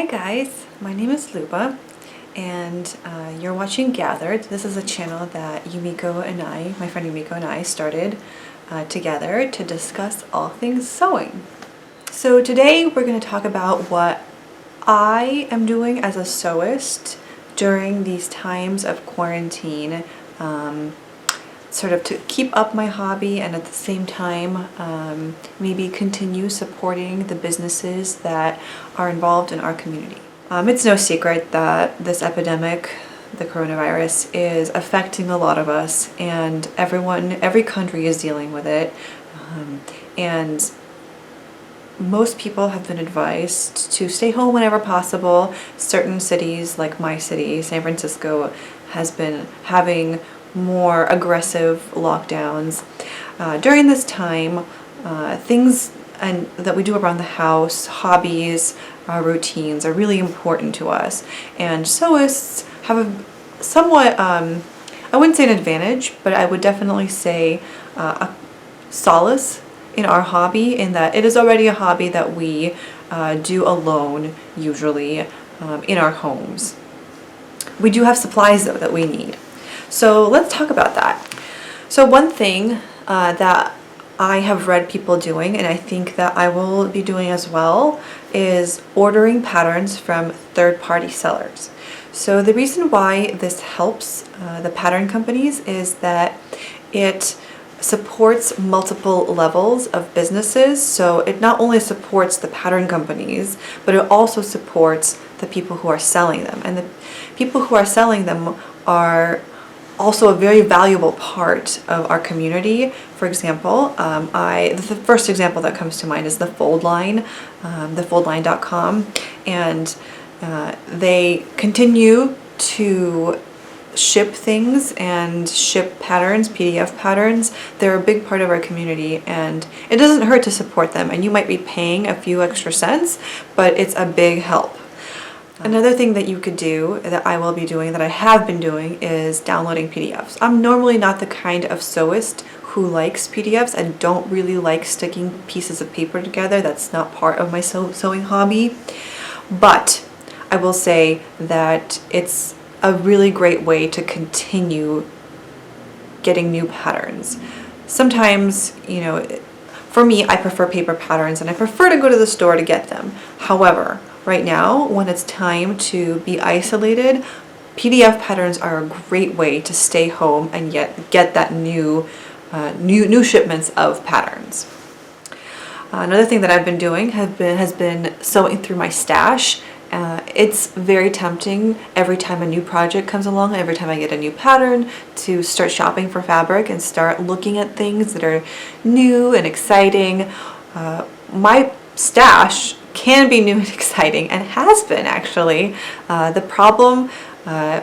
guys, my name is Luba and you're watching Gathered. This is a channel that Yumiko and I, my friend Yumiko and I, started together to discuss all things sewing. So today we're going to talk about what I am doing as a sewist during these times of quarantine, sort of to keep up my hobby and at the same time maybe continue supporting the businesses that are involved in our community. It's no secret that this epidemic, the coronavirus, is affecting a lot of us, and every country is dealing with it, and most people have been advised to stay home whenever possible. Certain cities, like my city, San Francisco, has been having more aggressive lockdowns. During this time, things that we do around the house, hobbies, routines are really important to us. And sewists have a somewhat, I wouldn't say an advantage, but I would definitely say a solace in our hobby, in that it is already a hobby that we do alone, usually, in our homes. We do have supplies though that we need. So let's talk about that. So one thing that I have read people doing, and I think that I will be doing as well, is ordering patterns from third-party sellers. So the reason why this helps the pattern companies is that it supports multiple levels of businesses. So it not only supports the pattern companies, but it also supports the people who are selling them. And the people who are selling them are also a very valuable part of our community. For example, the first example that comes to mind is the Fold Line, thefoldline.com, and they continue to ship things and ship patterns, PDF patterns. They're a big part of our community, and it doesn't hurt to support them, and you might be paying a few extra cents, but it's a big help. Another thing that you could do, that I will be doing, that I have been doing, is downloading PDFs. I'm normally not the kind of sewist who likes PDFs and don't really like sticking pieces of paper together. That's not part of my sewing hobby. But I will say that it's a really great way to continue getting new patterns. Sometimes, you know, for me, I prefer paper patterns and I prefer to go to the store to get them. However, right now, when it's time to be isolated, PDF patterns are a great way to stay home and yet get that new shipments of patterns. Another thing that I've been doing has been sewing through my stash. It's very tempting every time a new project comes along, every time I get a new pattern, to start shopping for fabric and start looking at things that are new and exciting. My stash can be new and exciting, and has been actually. The problem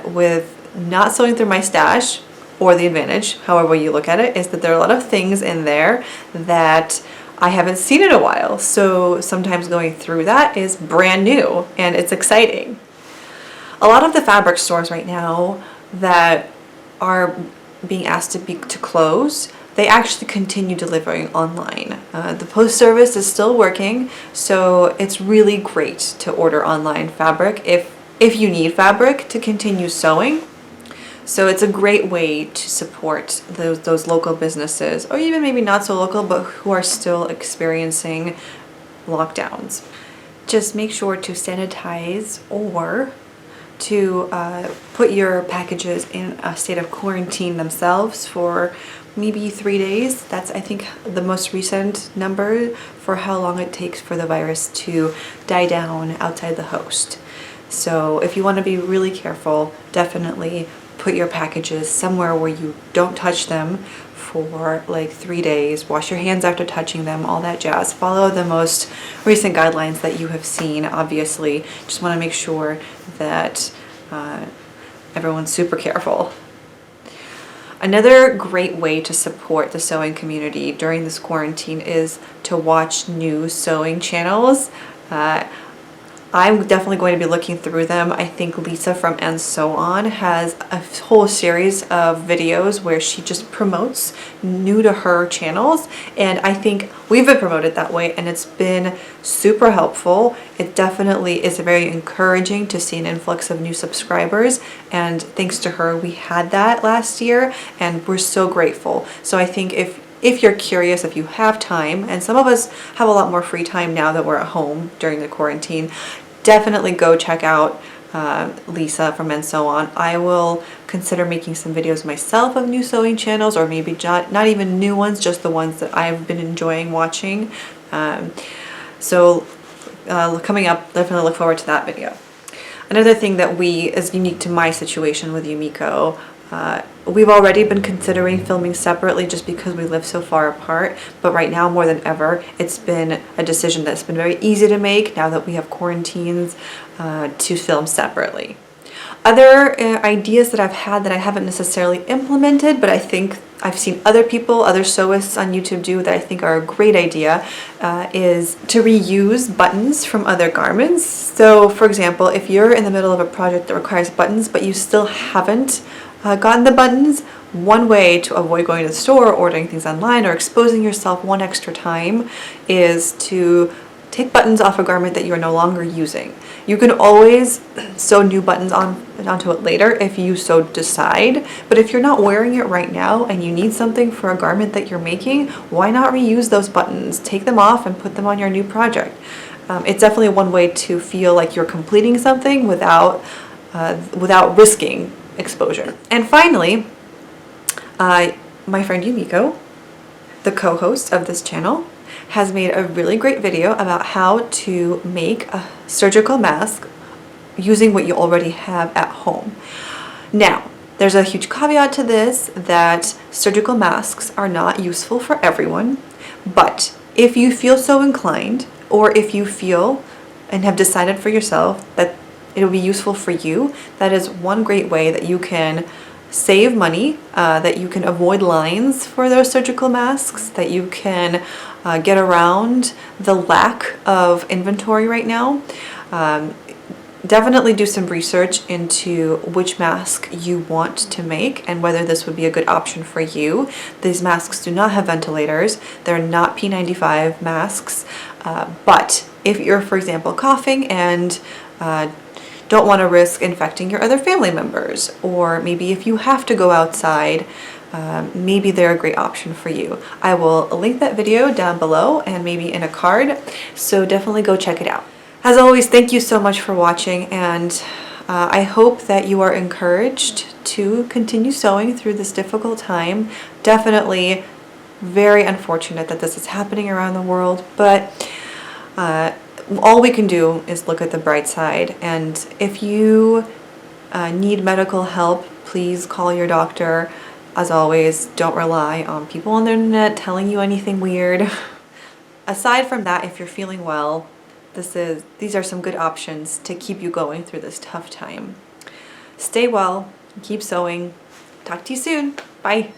with not sewing through my stash, or the advantage, however you look at it, is that there are a lot of things in there that I haven't seen in a while. So sometimes going through that is brand new and it's exciting. A lot of the fabric stores right now that are being asked to close, they actually continue delivering online. The post service is still working, so it's really great to order online fabric if you need fabric to continue sewing. So it's a great way to support those local businesses, or even maybe not so local, but who are still experiencing lockdowns. Just make sure to sanitize, or to put your packages in a state of quarantine themselves for maybe 3 days. That's, I think, the most recent number for how long it takes for the virus to die down outside the host. So if you want to be really careful, definitely put your packages somewhere where you don't touch them for like 3 days. Wash your hands after touching them, all that jazz. Follow the most recent guidelines that you have seen, obviously. Just want to make sure that everyone's super careful. Another great way to support the sewing community during this quarantine is to watch new sewing channels. I'm definitely going to be looking through them. I think Lisa from And So On has a whole series of videos where she just promotes new to her channels, and I think we've been promoted that way and it's been super helpful. It definitely is very encouraging to see an influx of new subscribers, and thanks to her we had that last year and we're so grateful. So I think if you're curious, if you have time, and some of us have a lot more free time now that we're at home during the quarantine, definitely go check out Lisa from And So On. I will consider making some videos myself of new sewing channels, or maybe not even new ones, just the ones that I've been enjoying watching. So coming up, definitely look forward to that video. Another thing that is unique to my situation with Yumiko, we've already been considering filming separately just because we live so far apart, but right now more than ever it's been a decision that's been very easy to make now that we have quarantines, to film separately. Other ideas that I've had that I haven't necessarily implemented, but I think I've seen other sewists on YouTube do that I think are a great idea, is to reuse buttons from other garments. So for example, if you're in the middle of a project that requires buttons but you still haven't gotten the buttons, one way to avoid going to the store, ordering things online, or exposing yourself one extra time is to take buttons off a garment that you're no longer using. You can always sew new buttons onto it later if you so decide, but if you're not wearing it right now and you need something for a garment that you're making, why not reuse those buttons? Take them off and put them on your new project. It's definitely one way to feel like you're completing something without risking exposure. And finally, my friend Yumiko, the co-host of this channel, has made a really great video about how to make a surgical mask using what you already have at home. Now, there's a huge caveat to this, that surgical masks are not useful for everyone, but if you feel so inclined, or if you feel and have decided for yourself that it'll be useful for you, that is one great way that you can save money, that you can avoid lines for those surgical masks, that you can get around the lack of inventory right now. Definitely do some research into which mask you want to make and whether this would be a good option for you. These masks do not have ventilators. They're not P95 masks, but if you're, for example, coughing and don't want to risk infecting your other family members, or maybe if you have to go outside, maybe they're a great option for you. I will link that video down below and maybe in a card, so definitely go check it out. As always, thank you so much for watching, and I hope that you are encouraged to continue sewing through this difficult time. Definitely very unfortunate that this is happening around the world, but all we can do is look at the bright side, and if you need medical help, please call your doctor. As always, don't rely on people on the internet telling you anything weird. Aside from that, if you're feeling well, these are some good options to keep you going through this tough time. Stay well, keep sewing. Talk to you soon. Bye.